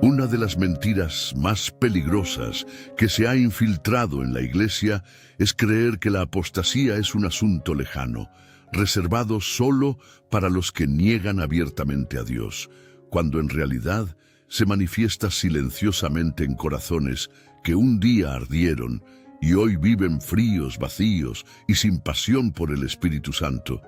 Una de las mentiras más peligrosas que se ha infiltrado en la Iglesia es creer que la apostasía es un asunto lejano, reservado solo para los que niegan abiertamente a Dios, cuando en realidad se manifiesta silenciosamente en corazones que un día ardieron y hoy viven fríos, vacíos y sin pasión por el Espíritu Santo.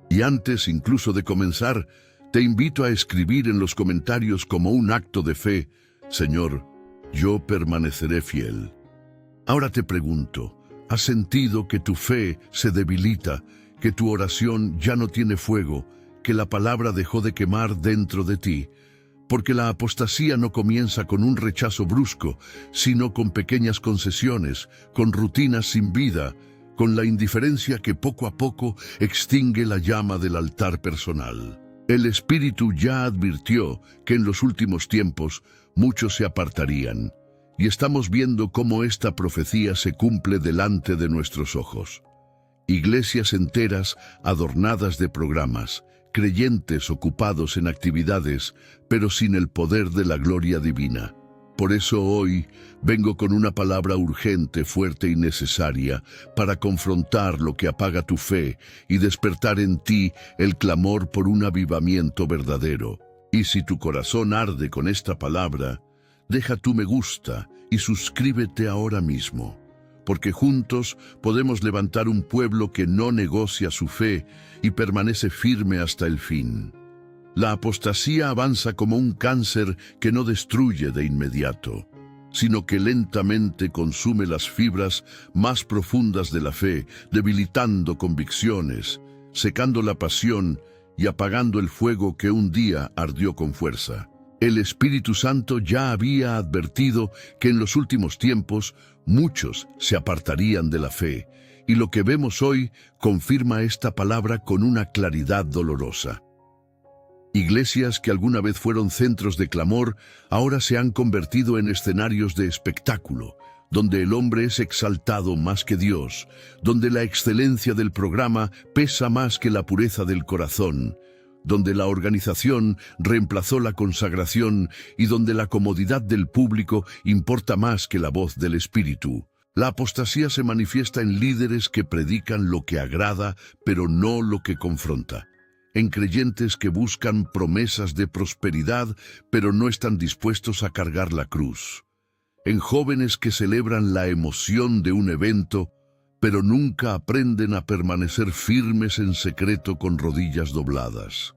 Y antes incluso de comenzar, te invito a escribir en los comentarios como un acto de fe: Señor, yo permaneceré fiel. Ahora te pregunto, ¿has sentido que tu fe se debilita, que tu oración ya no tiene fuego, que la palabra dejó de quemar dentro de ti? Porque la apostasía no comienza con un rechazo brusco, sino con pequeñas concesiones, con rutinas sin vida, con la indiferencia que poco a poco extingue la llama del altar personal. El Espíritu ya advirtió que en los últimos tiempos muchos se apartarían, y estamos viendo cómo esta profecía se cumple delante de nuestros ojos. Iglesias enteras adornadas de programas, creyentes ocupados en actividades, pero sin el poder de la gloria divina. Por eso hoy vengo con una palabra urgente, fuerte y necesaria para confrontar lo que apaga tu fe y despertar en ti el clamor por un avivamiento verdadero. Y si tu corazón arde con esta palabra, deja tu me gusta y suscríbete ahora mismo, porque juntos podemos levantar un pueblo que no negocia su fe y permanece firme hasta el fin. La apostasía avanza como un cáncer que no destruye de inmediato, sino que lentamente consume las fibras más profundas de la fe, debilitando convicciones, secando la pasión y apagando el fuego que un día ardió con fuerza. El Espíritu Santo ya había advertido que en los últimos tiempos muchos se apartarían de la fe, y lo que vemos hoy confirma esta palabra con una claridad dolorosa. Iglesias que alguna vez fueron centros de clamor, ahora se han convertido en escenarios de espectáculo, donde el hombre es exaltado más que Dios, donde la excelencia del programa pesa más que la pureza del corazón, donde la organización reemplazó la consagración y donde la comodidad del público importa más que la voz del Espíritu. La apostasía se manifiesta en líderes que predican lo que agrada, pero no lo que confronta. En creyentes que buscan promesas de prosperidad, pero no están dispuestos a cargar la cruz. En jóvenes que celebran la emoción de un evento, pero nunca aprenden a permanecer firmes en secreto con rodillas dobladas.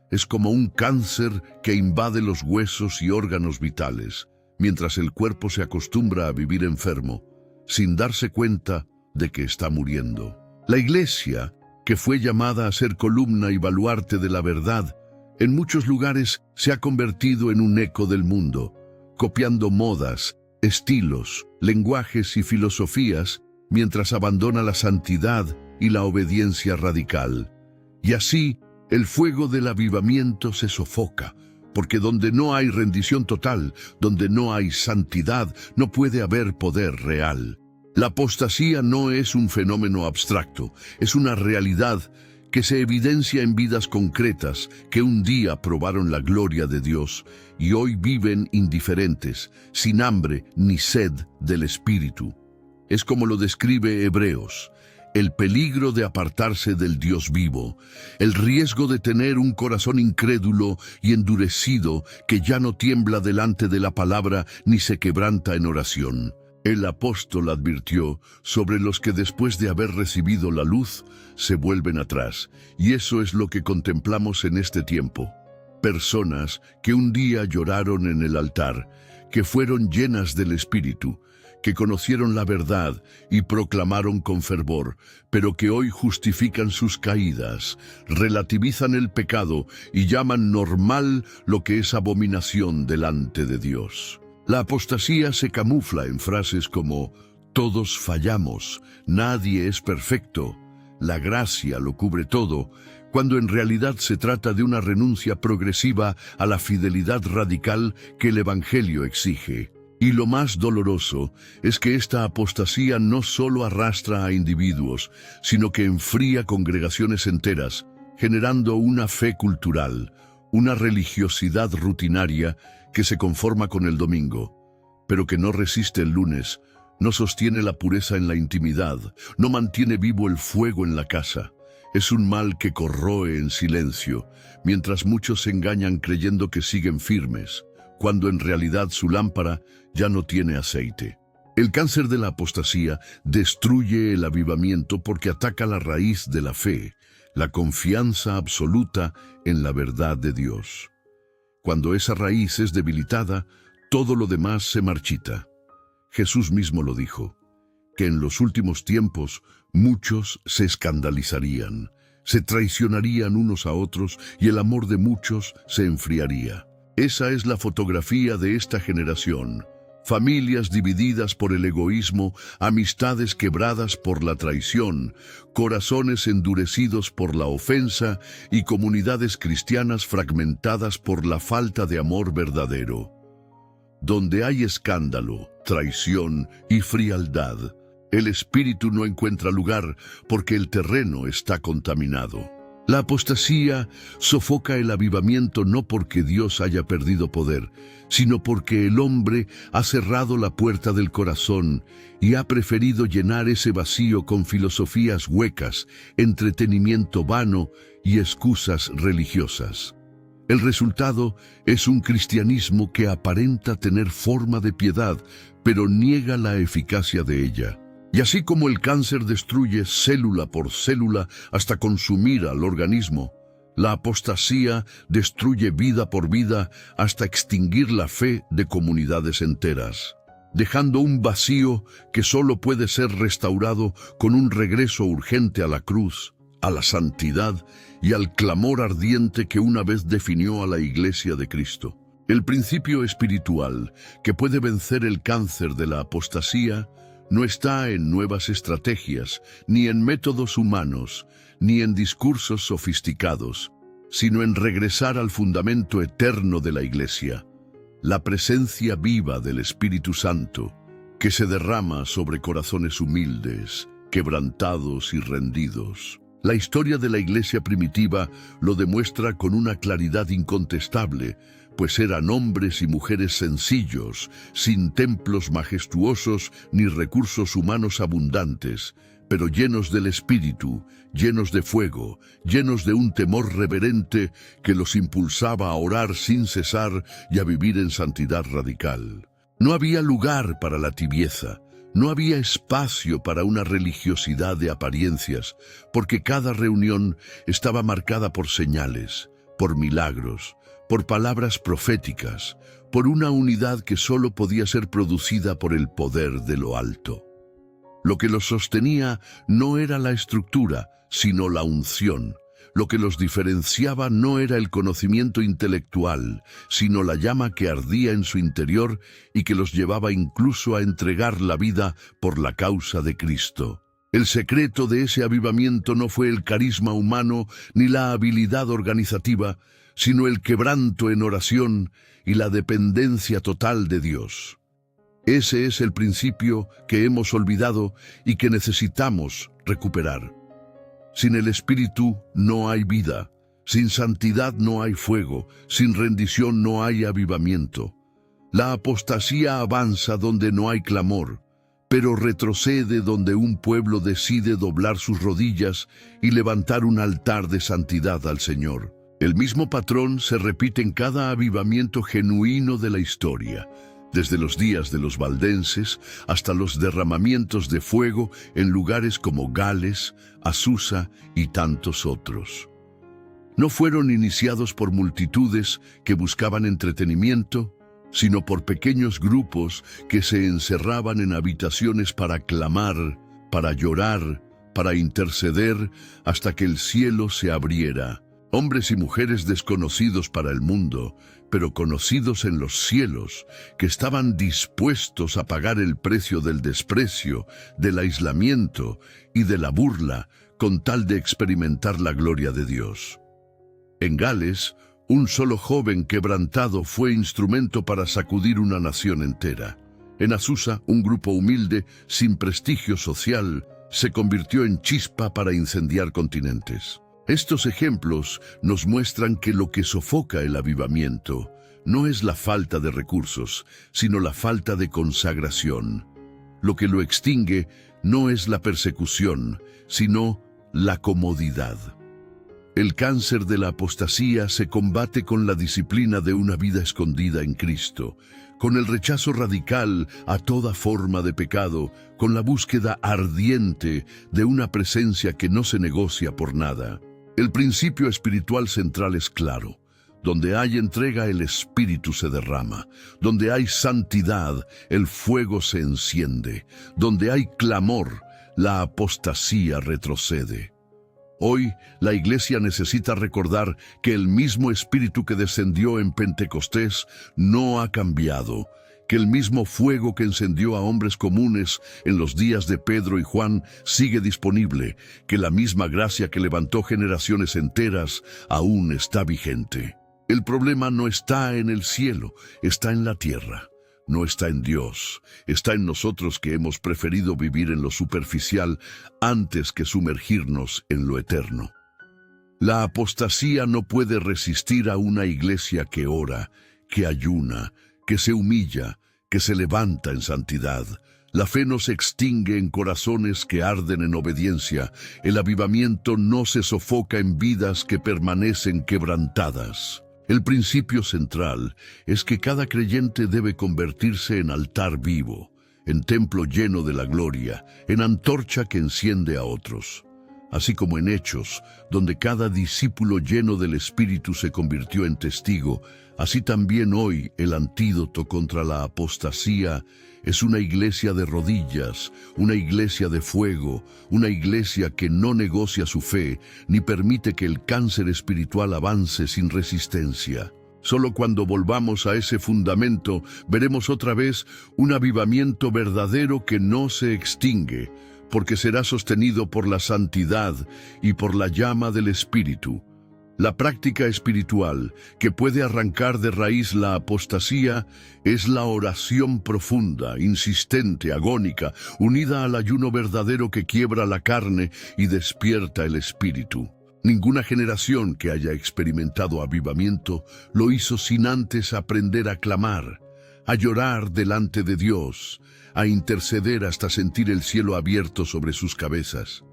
Es como un cáncer que invade los huesos y órganos vitales, mientras el cuerpo se acostumbra a vivir enfermo, sin darse cuenta de que está muriendo. La Iglesia, que fue llamada a ser columna y baluarte de la verdad, en muchos lugares se ha convertido en un eco del mundo, copiando modas, estilos, lenguajes y filosofías, mientras abandona la santidad y la obediencia radical. Y así, el fuego del avivamiento se sofoca, porque donde no hay rendición total, donde no hay santidad, no puede haber poder real. La apostasía no es un fenómeno abstracto, es una realidad que se evidencia en vidas concretas que un día probaron la gloria de Dios y hoy viven indiferentes, sin hambre ni sed del Espíritu. Es como lo describe Hebreos: el peligro de apartarse del Dios vivo, el riesgo de tener un corazón incrédulo y endurecido que ya no tiembla delante de la palabra ni se quebranta en oración. El apóstol advirtió sobre los que después de haber recibido la luz se vuelven atrás, y eso es lo que contemplamos en este tiempo. Personas que un día lloraron en el altar, que fueron llenas del Espíritu, que conocieron la verdad y proclamaron con fervor, pero que hoy justifican sus caídas, relativizan el pecado y llaman normal lo que es abominación delante de Dios. La apostasía se camufla en frases como «todos fallamos», «nadie es perfecto», «la gracia lo cubre todo», cuando en realidad se trata de una renuncia progresiva a la fidelidad radical que el Evangelio exige. Y lo más doloroso es que esta apostasía no solo arrastra a individuos, sino que enfría congregaciones enteras, generando una fe cultural, una religiosidad rutinaria que se conforma con el domingo, pero que no resiste el lunes, no sostiene la pureza en la intimidad, no mantiene vivo el fuego en la casa. Es un mal que corroe en silencio, mientras muchos se engañan creyendo que siguen firmes, cuando en realidad su lámpara ya no tiene aceite. El cáncer de la apostasía destruye el avivamiento porque ataca la raíz de la fe, la confianza absoluta en la verdad de Dios. Cuando esa raíz es debilitada, todo lo demás se marchita. Jesús mismo lo dijo, que en los últimos tiempos muchos se escandalizarían, se traicionarían unos a otros y el amor de muchos se enfriaría. Esa es la fotografía de esta generación. Familias divididas por el egoísmo, amistades quebradas por la traición, corazones endurecidos por la ofensa y comunidades cristianas fragmentadas por la falta de amor verdadero. Donde hay escándalo, traición y frialdad, el espíritu no encuentra lugar porque el terreno está contaminado. La apostasía sofoca el avivamiento no porque Dios haya perdido poder, sino porque el hombre ha cerrado la puerta del corazón y ha preferido llenar ese vacío con filosofías huecas, entretenimiento vano y excusas religiosas. El resultado es un cristianismo que aparenta tener forma de piedad, pero niega la eficacia de ella. Y así como el cáncer destruye célula por célula hasta consumir al organismo, la apostasía destruye vida por vida hasta extinguir la fe de comunidades enteras, dejando un vacío que solo puede ser restaurado con un regreso urgente a la cruz, a la santidad y al clamor ardiente que una vez definió a la Iglesia de Cristo. El principio espiritual que puede vencer el cáncer de la apostasía no está en nuevas estrategias, ni en métodos humanos, ni en discursos sofisticados, sino en regresar al fundamento eterno de la Iglesia, la presencia viva del Espíritu Santo, que se derrama sobre corazones humildes, quebrantados y rendidos. La historia de la Iglesia primitiva lo demuestra con una claridad incontestable, pues eran hombres y mujeres sencillos, sin templos majestuosos ni recursos humanos abundantes, pero llenos del Espíritu, llenos de fuego, llenos de un temor reverente que los impulsaba a orar sin cesar y a vivir en santidad radical. No había lugar para la tibieza, no había espacio para una religiosidad de apariencias, porque cada reunión estaba marcada por señales, por milagros, por palabras proféticas, por una unidad que solo podía ser producida por el poder de lo alto. Lo que los sostenía no era la estructura, sino la unción. Lo que los diferenciaba no era el conocimiento intelectual, sino la llama que ardía en su interior y que los llevaba incluso a entregar la vida por la causa de Cristo. El secreto de ese avivamiento no fue el carisma humano ni la habilidad organizativa, sino el quebranto en oración y la dependencia total de Dios. Ese es el principio que hemos olvidado y que necesitamos recuperar. Sin el Espíritu no hay vida, sin santidad no hay fuego, sin rendición no hay avivamiento. La apostasía avanza donde no hay clamor, pero retrocede donde un pueblo decide doblar sus rodillas y levantar un altar de santidad al Señor. El mismo patrón se repite en cada avivamiento genuino de la historia, desde los días de los valdenses hasta los derramamientos de fuego en lugares como Gales, Azusa y tantos otros. No fueron iniciados por multitudes que buscaban entretenimiento, sino por pequeños grupos que se encerraban en habitaciones para clamar, para llorar, para interceder hasta que el cielo se abriera. Hombres y mujeres desconocidos para el mundo, pero conocidos en los cielos, que estaban dispuestos a pagar el precio del desprecio, del aislamiento y de la burla, con tal de experimentar la gloria de Dios. En Gales, un solo joven quebrantado fue instrumento para sacudir una nación entera. En Azusa, un grupo humilde, sin prestigio social, se convirtió en chispa para incendiar continentes. Estos ejemplos nos muestran que lo que sofoca el avivamiento no es la falta de recursos, sino la falta de consagración. Lo que lo extingue no es la persecución, sino la comodidad. El cáncer de la apostasía se combate con la disciplina de una vida escondida en Cristo, con el rechazo radical a toda forma de pecado, con la búsqueda ardiente de una presencia que no se negocia por nada. El principio espiritual central es claro. Donde hay entrega, el Espíritu se derrama. Donde hay santidad, el fuego se enciende. Donde hay clamor, la apostasía retrocede. Hoy, la Iglesia necesita recordar que el mismo Espíritu que descendió en Pentecostés no ha cambiado, que el mismo fuego que encendió a hombres comunes en los días de Pedro y Juan sigue disponible, que la misma gracia que levantó generaciones enteras aún está vigente. El problema no está en el cielo, está en la tierra. No está en Dios, está en nosotros que hemos preferido vivir en lo superficial antes que sumergirnos en lo eterno. La apostasía no puede resistir a una iglesia que ora, que ayuna, que se humilla, que se levanta en santidad. La fe no se extingue en corazones que arden en obediencia. El avivamiento no se sofoca en vidas que permanecen quebrantadas. El principio central es que cada creyente debe convertirse en altar vivo, en templo lleno de la gloria, en antorcha que enciende a otros. Así como en Hechos, donde cada discípulo lleno del Espíritu se convirtió en testigo, así también hoy el antídoto contra la apostasía es una iglesia de rodillas, una iglesia de fuego, una iglesia que no negocia su fe ni permite que el cáncer espiritual avance sin resistencia. Solo cuando volvamos a ese fundamento veremos otra vez un avivamiento verdadero que no se extingue, porque será sostenido por la santidad y por la llama del Espíritu. La práctica espiritual que puede arrancar de raíz la apostasía es la oración profunda, insistente, agónica, unida al ayuno verdadero que quiebra la carne y despierta el espíritu. Ninguna generación que haya experimentado avivamiento lo hizo sin antes aprender a clamar, a llorar delante de Dios, a interceder hasta sentir el cielo abierto sobre sus cabezas.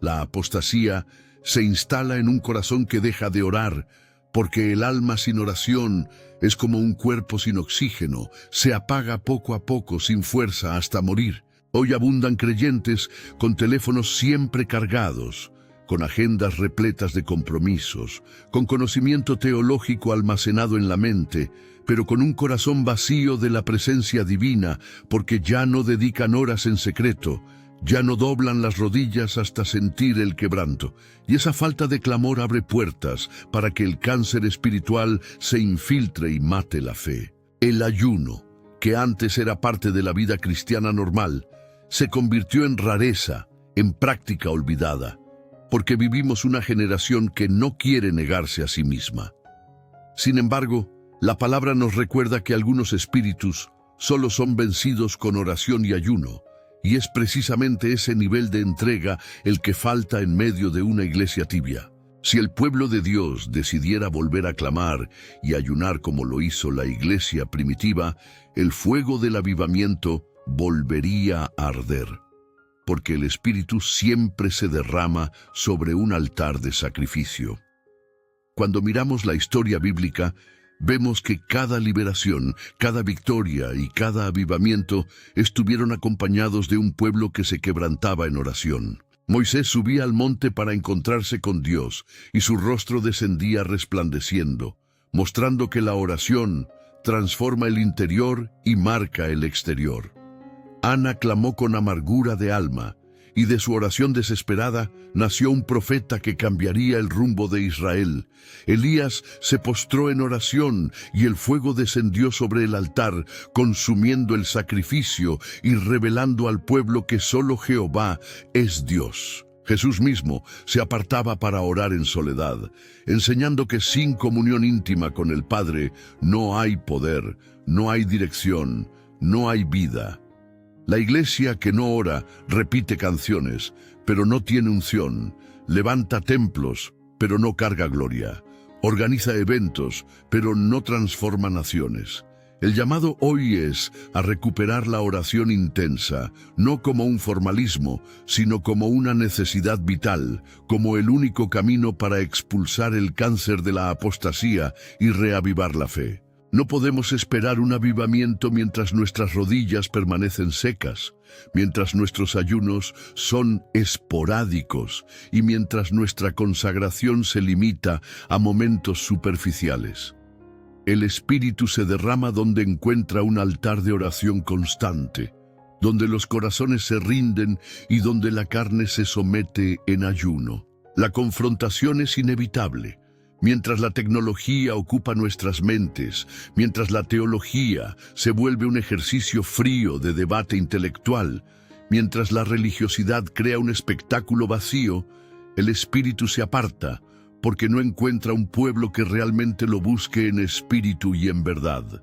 La apostasía se instala en un corazón que deja de orar, porque el alma sin oración es como un cuerpo sin oxígeno, se apaga poco a poco sin fuerza hasta morir. Hoy abundan creyentes con teléfonos siempre cargados, con agendas repletas de compromisos, con conocimiento teológico almacenado en la mente, pero con un corazón vacío de la presencia divina, porque ya no dedican horas en secreto, ya no doblan las rodillas hasta sentir el quebranto, y esa falta de clamor abre puertas para que el cáncer espiritual se infiltre y mate la fe. El ayuno, que antes era parte de la vida cristiana normal, se convirtió en rareza, en práctica olvidada, porque vivimos una generación que no quiere negarse a sí misma. Sin embargo, la palabra nos recuerda que algunos espíritus solo son vencidos con oración y ayuno, y es precisamente ese nivel de entrega el que falta en medio de una iglesia tibia. Si el pueblo de Dios decidiera volver a clamar y ayunar como lo hizo la iglesia primitiva, el fuego del avivamiento volvería a arder, porque el Espíritu siempre se derrama sobre un altar de sacrificio. Cuando miramos la historia bíblica, vemos que cada liberación, cada victoria y cada avivamiento estuvieron acompañados de un pueblo que se quebrantaba en oración. Moisés subía al monte para encontrarse con Dios, y su rostro descendía resplandeciendo, mostrando que la oración transforma el interior y marca el exterior. Ana clamó con amargura de alma, y de su oración desesperada nació un profeta que cambiaría el rumbo de Israel. Elías se postró en oración y el fuego descendió sobre el altar, consumiendo el sacrificio y revelando al pueblo que solo Jehová es Dios. Jesús mismo se apartaba para orar en soledad, enseñando que sin comunión íntima con el Padre no hay poder, no hay dirección, no hay vida. La iglesia que no ora repite canciones, pero no tiene unción, levanta templos, pero no carga gloria, organiza eventos, pero no transforma naciones. El llamado hoy es a recuperar la oración intensa, no como un formalismo, sino como una necesidad vital, como el único camino para expulsar el cáncer de la apostasía y reavivar la fe. No podemos esperar un avivamiento mientras nuestras rodillas permanecen secas, mientras nuestros ayunos son esporádicos y mientras nuestra consagración se limita a momentos superficiales. El Espíritu se derrama donde encuentra un altar de oración constante, donde los corazones se rinden y donde la carne se somete en ayuno. La confrontación es inevitable. Mientras la tecnología ocupa nuestras mentes, mientras la teología se vuelve un ejercicio frío de debate intelectual, mientras la religiosidad crea un espectáculo vacío, el Espíritu se aparta, porque no encuentra un pueblo que realmente lo busque en espíritu y en verdad.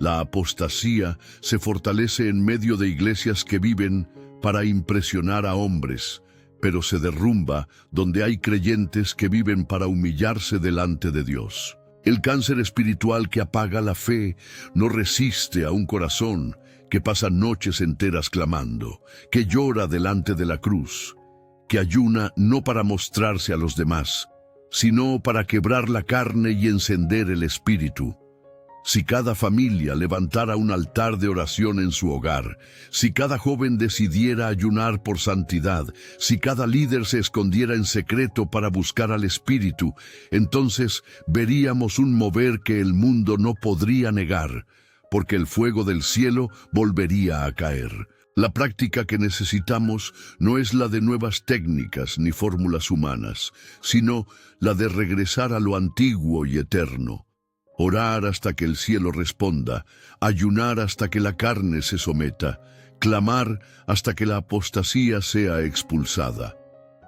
La apostasía se fortalece en medio de iglesias que viven para impresionar a hombres, pero se derrumba donde hay creyentes que viven para humillarse delante de Dios. El cáncer espiritual que apaga la fe no resiste a un corazón que pasa noches enteras clamando, que llora delante de la cruz, que ayuna no para mostrarse a los demás, sino para quebrar la carne y encender el espíritu. Si cada familia levantara un altar de oración en su hogar, si cada joven decidiera ayunar por santidad, si cada líder se escondiera en secreto para buscar al Espíritu, entonces veríamos un mover que el mundo no podría negar, porque el fuego del cielo volvería a caer. La práctica que necesitamos no es la de nuevas técnicas ni fórmulas humanas, sino la de regresar a lo antiguo y eterno. Orar hasta que el cielo responda, ayunar hasta que la carne se someta, clamar hasta que la apostasía sea expulsada.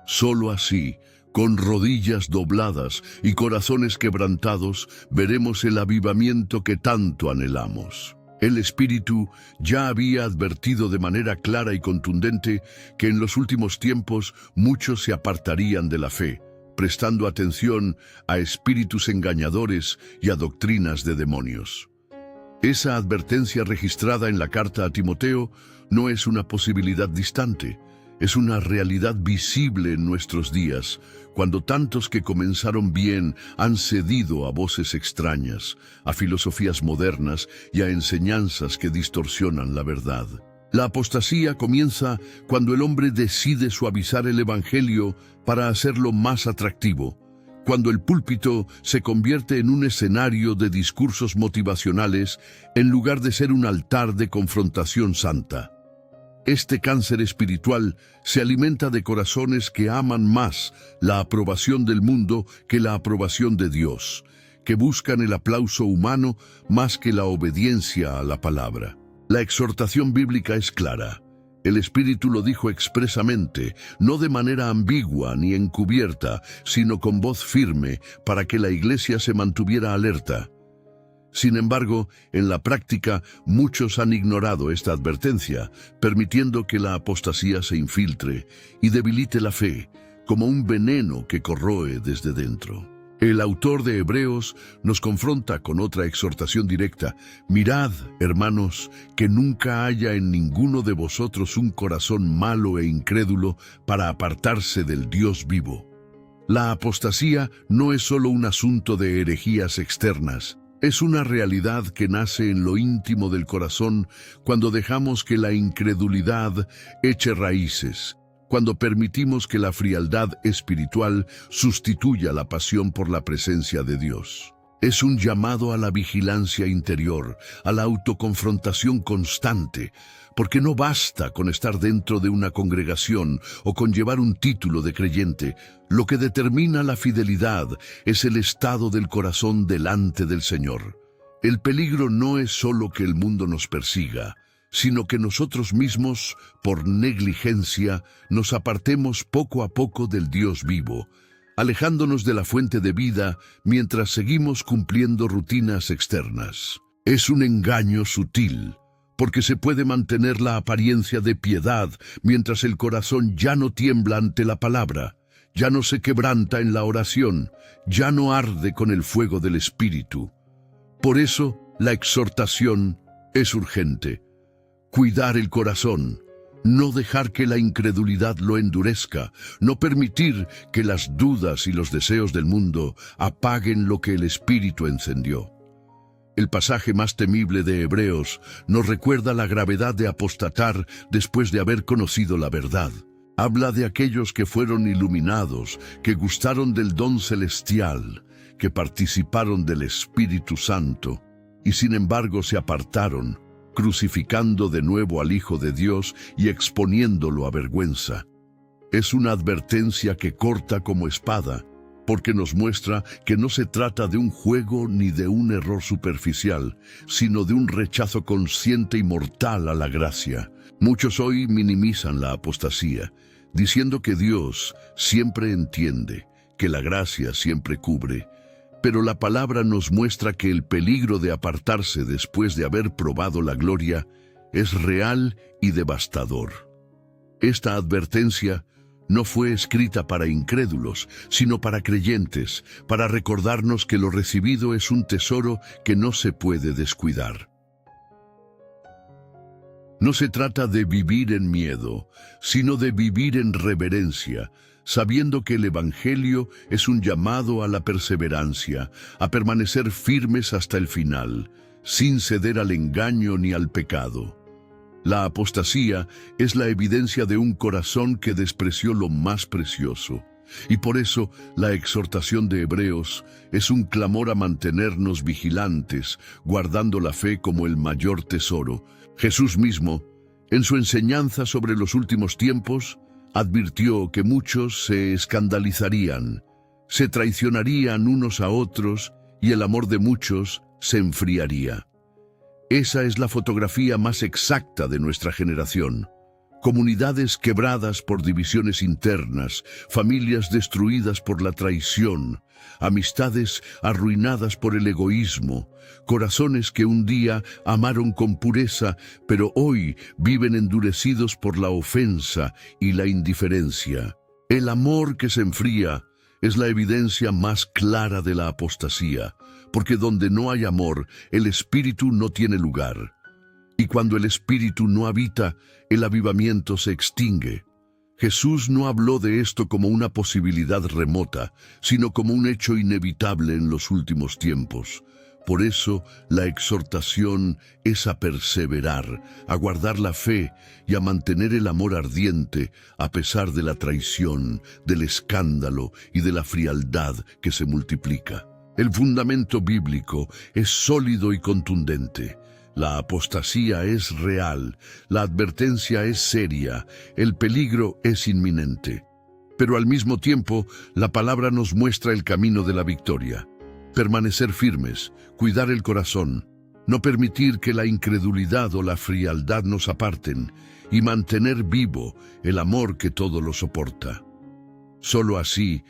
Solo así, con rodillas dobladas y corazones quebrantados, veremos el avivamiento que tanto anhelamos. El Espíritu ya había advertido de manera clara y contundente que en los últimos tiempos muchos se apartarían de la fe, prestando atención a espíritus engañadores y a doctrinas de demonios. Esa advertencia registrada en la carta a Timoteo no es una posibilidad distante, es una realidad visible en nuestros días, cuando tantos que comenzaron bien han cedido a voces extrañas, a filosofías modernas y a enseñanzas que distorsionan la verdad. La apostasía comienza cuando el hombre decide suavizar el Evangelio para hacerlo más atractivo, cuando el púlpito se convierte en un escenario de discursos motivacionales en lugar de ser un altar de confrontación santa. Este cáncer espiritual se alimenta de corazones que aman más la aprobación del mundo que la aprobación de Dios, que buscan el aplauso humano más que la obediencia a la palabra. La exhortación bíblica es clara. El Espíritu lo dijo expresamente, no de manera ambigua ni encubierta, sino con voz firme, para que la iglesia se mantuviera alerta. Sin embargo, en la práctica, muchos han ignorado esta advertencia, permitiendo que la apostasía se infiltre y debilite la fe, como un veneno que corroe desde dentro. El autor de Hebreos nos confronta con otra exhortación directa. Mirad, hermanos, que nunca haya en ninguno de vosotros un corazón malo e incrédulo para apartarse del Dios vivo. La apostasía no es solo un asunto de herejías externas. Es una realidad que nace en lo íntimo del corazón cuando dejamos que la incredulidad eche raíces, cuando permitimos que la frialdad espiritual sustituya la pasión por la presencia de Dios. Es un llamado a la vigilancia interior, a la autoconfrontación constante, porque no basta con estar dentro de una congregación o con llevar un título de creyente. Lo que determina la fidelidad es el estado del corazón delante del Señor. El peligro no es solo que el mundo nos persiga, sino que nosotros mismos, por negligencia, nos apartemos poco a poco del Dios vivo, alejándonos de la fuente de vida mientras seguimos cumpliendo rutinas externas. Es un engaño sutil, porque se puede mantener la apariencia de piedad mientras el corazón ya no tiembla ante la palabra, ya no se quebranta en la oración, ya no arde con el fuego del Espíritu. Por eso, la exhortación es urgente. Cuidar el corazón, no dejar que la incredulidad lo endurezca, no permitir que las dudas y los deseos del mundo apaguen lo que el Espíritu encendió. El pasaje más temible de Hebreos nos recuerda la gravedad de apostatar después de haber conocido la verdad. Habla de aquellos que fueron iluminados, que gustaron del don celestial, que participaron del Espíritu Santo, y sin embargo se apartaron, crucificando de nuevo al Hijo de Dios y exponiéndolo a vergüenza. Es una advertencia que corta como espada, porque nos muestra que no se trata de un juego ni de un error superficial, sino de un rechazo consciente y mortal a la gracia. Muchos hoy minimizan la apostasía, diciendo que Dios siempre entiende, que la gracia siempre cubre, pero la palabra nos muestra que el peligro de apartarse después de haber probado la gloria es real y devastador. Esta advertencia no fue escrita para incrédulos, sino para creyentes, para recordarnos que lo recibido es un tesoro que no se puede descuidar. No se trata de vivir en miedo, sino de vivir en reverencia, sabiendo que el Evangelio es un llamado a la perseverancia, a permanecer firmes hasta el final, sin ceder al engaño ni al pecado. La apostasía es la evidencia de un corazón que despreció lo más precioso, y por eso la exhortación de Hebreos es un clamor a mantenernos vigilantes, guardando la fe como el mayor tesoro. Jesús mismo, en su enseñanza sobre los últimos tiempos, advirtió que muchos se escandalizarían, se traicionarían unos a otros y el amor de muchos se enfriaría. Esa es la fotografía más exacta de nuestra generación. Comunidades quebradas por divisiones internas, familias destruidas por la traición, amistades arruinadas por el egoísmo, corazones que un día amaron con pureza, pero hoy viven endurecidos por la ofensa y la indiferencia. El amor que se enfría es la evidencia más clara de la apostasía, porque donde no hay amor, el Espíritu no tiene lugar. Y cuando el Espíritu no habita, el avivamiento se extingue. Jesús no habló de esto como una posibilidad remota, sino como un hecho inevitable en los últimos tiempos. Por eso, la exhortación es a perseverar, a guardar la fe y a mantener el amor ardiente a pesar de la traición, del escándalo y de la frialdad que se multiplica. El fundamento bíblico es sólido y contundente. La apostasía es real, la advertencia es seria, el peligro es inminente. Pero al mismo tiempo, la palabra nos muestra el camino de la victoria. Permanecer firmes, cuidar el corazón, no permitir que la incredulidad o la frialdad nos aparten y mantener vivo el amor que todo lo soporta. Solo así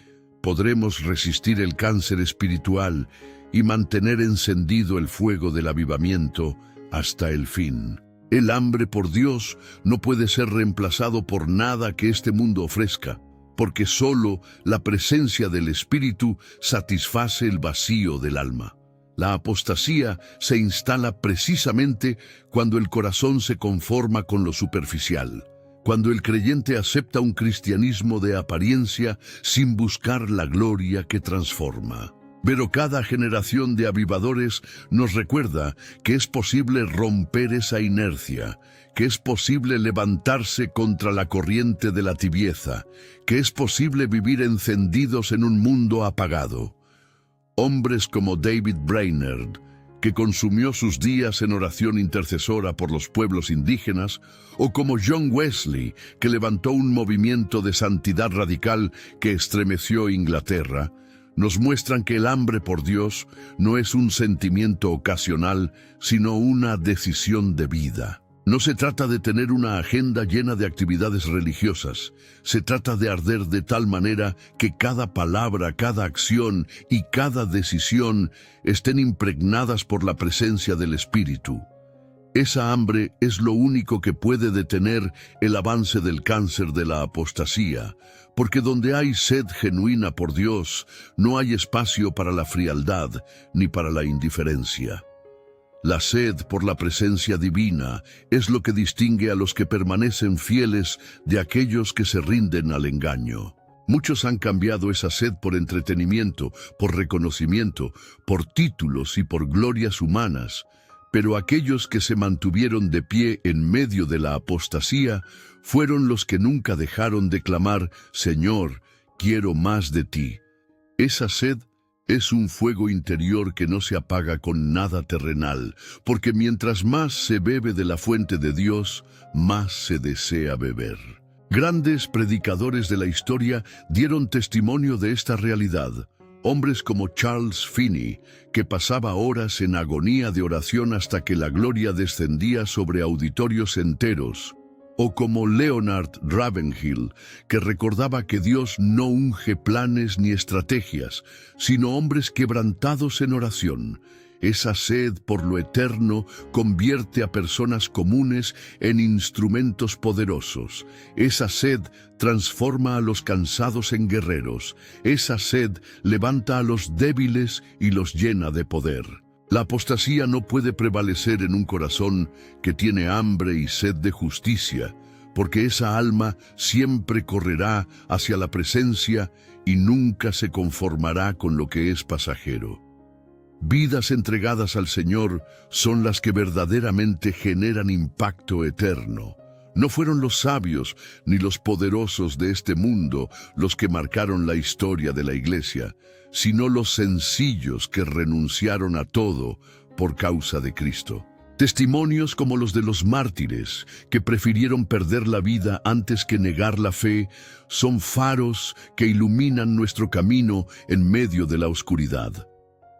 podremos resistir el cáncer espiritual y mantener encendido el fuego del avivamiento hasta el fin. El hambre por Dios no puede ser reemplazado por nada que este mundo ofrezca, porque solo la presencia del Espíritu satisface el vacío del alma. La apostasía se instala precisamente cuando el corazón se conforma con lo superficial, cuando el creyente acepta un cristianismo de apariencia sin buscar la gloria que transforma. Pero cada generación de avivadores nos recuerda que es posible romper esa inercia, que es posible levantarse contra la corriente de la tibieza, que es posible vivir encendidos en un mundo apagado. Hombres como David Brainerd, que consumió sus días en oración intercesora por los pueblos indígenas, o como John Wesley, que levantó un movimiento de santidad radical que estremeció Inglaterra, nos muestran que el hambre por Dios no es un sentimiento ocasional, sino una decisión de vida. No se trata de tener una agenda llena de actividades religiosas. Se trata de arder de tal manera que cada palabra, cada acción y cada decisión estén impregnadas por la presencia del Espíritu. Esa hambre es lo único que puede detener el avance del cáncer de la apostasía, porque donde hay sed genuina por Dios, no hay espacio para la frialdad ni para la indiferencia. La sed por la presencia divina es lo que distingue a los que permanecen fieles de aquellos que se rinden al engaño. Muchos han cambiado esa sed por entretenimiento, por reconocimiento, por títulos y por glorias humanas, pero aquellos que se mantuvieron de pie en medio de la apostasía fueron los que nunca dejaron de clamar: Señor, quiero más de ti. Esa sed es un fuego interior que no se apaga con nada terrenal, porque mientras más se bebe de la fuente de Dios, más se desea beber. Grandes predicadores de la historia dieron testimonio de esta realidad. Hombres como Charles Finney, que pasaba horas en agonía de oración hasta que la gloria descendía sobre auditorios enteros, o como Leonard Ravenhill, que recordaba que Dios no unge planes ni estrategias, sino hombres quebrantados en oración. Esa sed por lo eterno convierte a personas comunes en instrumentos poderosos. Esa sed transforma a los cansados en guerreros. Esa sed levanta a los débiles y los llena de poder. La apostasía no puede prevalecer en un corazón que tiene hambre y sed de justicia, porque esa alma siempre correrá hacia la presencia y nunca se conformará con lo que es pasajero. Vidas entregadas al Señor son las que verdaderamente generan impacto eterno. No fueron los sabios ni los poderosos de este mundo los que marcaron la historia de la Iglesia, sino los sencillos que renunciaron a todo por causa de Cristo. Testimonios como los de los mártires, que prefirieron perder la vida antes que negar la fe, son faros que iluminan nuestro camino en medio de la oscuridad.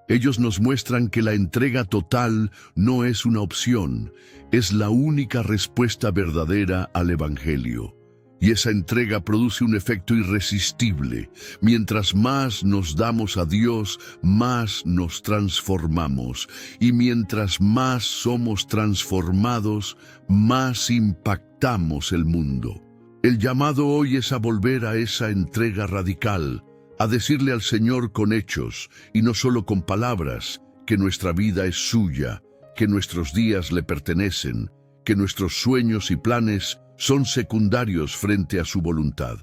Ellos nos muestran que la entrega total no es una opción, es la única respuesta verdadera al Evangelio. Y esa entrega produce un efecto irresistible. Mientras más nos damos a Dios, más nos transformamos. Y mientras más somos transformados, más impactamos el mundo. El llamado hoy es a volver a esa entrega radical, a decirle al Señor con hechos y no solo con palabras, que nuestra vida es suya, que nuestros días le pertenecen, que nuestros sueños y planes son secundarios frente a su voluntad.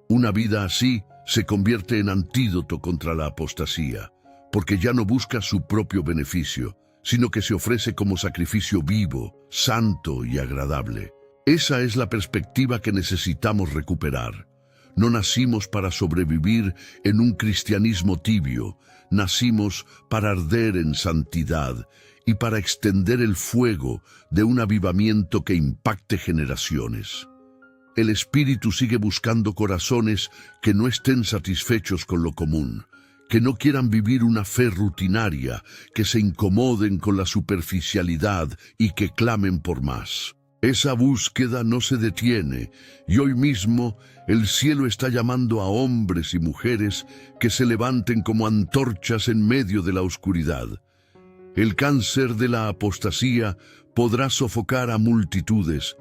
Una vida así se convierte en antídoto contra la apostasía, porque ya no busca su propio beneficio, sino que se ofrece como sacrificio vivo, santo y agradable. Esa es la perspectiva que necesitamos recuperar. No nacimos para sobrevivir en un cristianismo tibio, nacimos para arder en santidad y para extender el fuego de un avivamiento que impacte generaciones. El Espíritu sigue buscando corazones que no estén satisfechos con lo común, que no quieran vivir una fe rutinaria, que se incomoden con la superficialidad y que clamen por más. Esa búsqueda no se detiene, y hoy mismo el cielo está llamando a hombres y mujeres que se levanten como antorchas en medio de la oscuridad. El cáncer de la apostasía podrá sofocar a multitudes,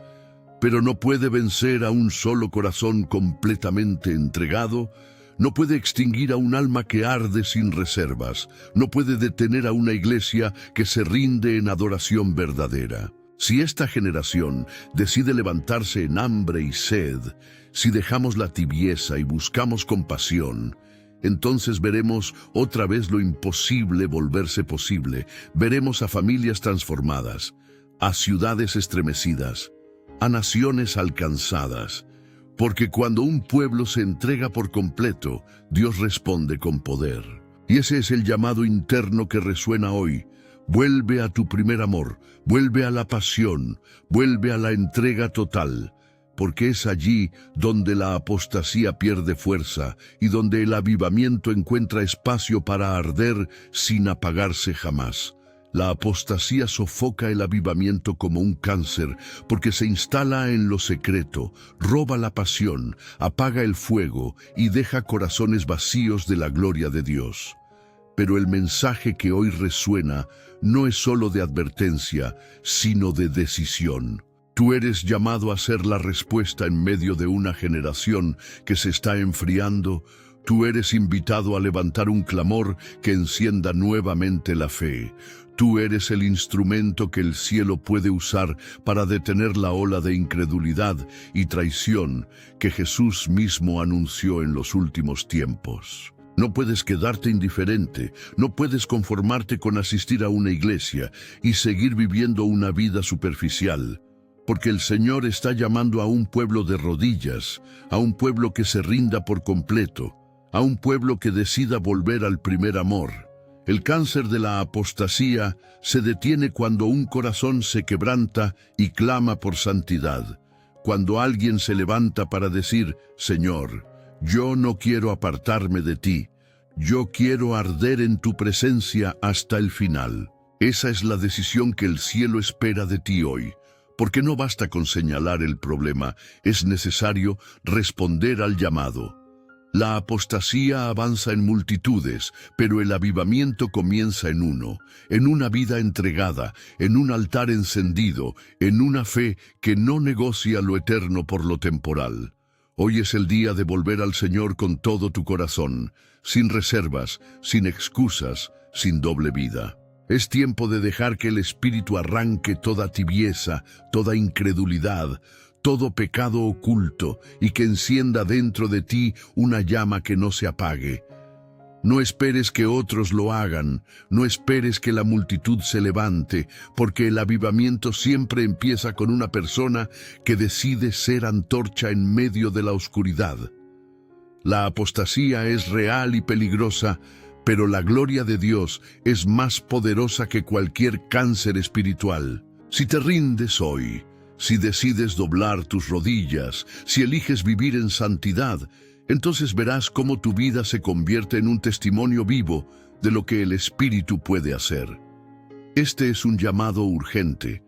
pero no puede vencer a un solo corazón completamente entregado, no puede extinguir a un alma que arde sin reservas, no puede detener a una iglesia que se rinde en adoración verdadera. Si esta generación decide levantarse en hambre y sed, si dejamos la tibieza y buscamos compasión, entonces veremos otra vez lo imposible volverse posible. Veremos a familias transformadas, a ciudades estremecidas, a naciones alcanzadas. Porque cuando un pueblo se entrega por completo, Dios responde con poder. Y ese es el llamado interno que resuena hoy. Vuelve a tu primer amor, vuelve a la pasión, vuelve a la entrega total, porque es allí donde la apostasía pierde fuerza y donde el avivamiento encuentra espacio para arder sin apagarse jamás. La apostasía sofoca el avivamiento como un cáncer, porque se instala en lo secreto, roba la pasión, apaga el fuego y deja corazones vacíos de la gloria de Dios. Pero el mensaje que hoy resuena no es solo de advertencia, sino de decisión. Tú eres llamado a ser la respuesta en medio de una generación que se está enfriando. Tú eres invitado a levantar un clamor que encienda nuevamente la fe. Tú eres el instrumento que el cielo puede usar para detener la ola de incredulidad y traición que Jesús mismo anunció en los últimos tiempos. No puedes quedarte indiferente, no puedes conformarte con asistir a una iglesia y seguir viviendo una vida superficial. Porque el Señor está llamando a un pueblo de rodillas, a un pueblo que se rinda por completo, a un pueblo que decida volver al primer amor. El cáncer de la apostasía se detiene cuando un corazón se quebranta y clama por santidad, cuando alguien se levanta para decir: Señor, yo no quiero apartarme de ti, yo quiero arder en tu presencia hasta el final. Esa es la decisión que el cielo espera de ti hoy. Porque no basta con señalar el problema, es necesario responder al llamado. La apostasía avanza en multitudes, pero el avivamiento comienza en uno, en una vida entregada, en un altar encendido, en una fe que no negocia lo eterno por lo temporal. Hoy es el día de volver al Señor con todo tu corazón, sin reservas, sin excusas, sin doble vida. Es tiempo de dejar que el Espíritu arranque toda tibieza, toda incredulidad, todo pecado oculto y que encienda dentro de ti una llama que no se apague. No esperes que otros lo hagan, no esperes que la multitud se levante, porque el avivamiento siempre empieza con una persona que decide ser antorcha en medio de la oscuridad. La apostasía es real y peligrosa, pero la gloria de Dios es más poderosa que cualquier cáncer espiritual. Si te rindes hoy, si decides doblar tus rodillas, si eliges vivir en santidad, entonces verás cómo tu vida se convierte en un testimonio vivo de lo que el Espíritu puede hacer. Este es un llamado urgente,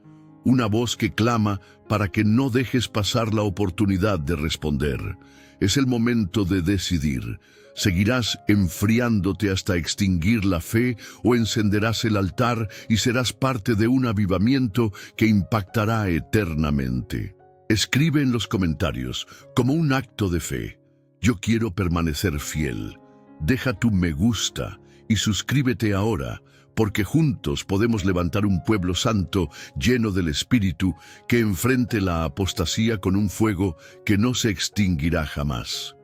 una voz que clama para que no dejes pasar la oportunidad de responder. Es el momento de decidir. ¿Seguirás enfriándote hasta extinguir la fe o encenderás el altar y serás parte de un avivamiento que impactará eternamente? Escribe en los comentarios, como un acto de fe: yo quiero permanecer fiel. Deja tu me gusta y suscríbete ahora, porque juntos podemos levantar un pueblo santo lleno del Espíritu que enfrente la apostasía con un fuego que no se extinguirá jamás.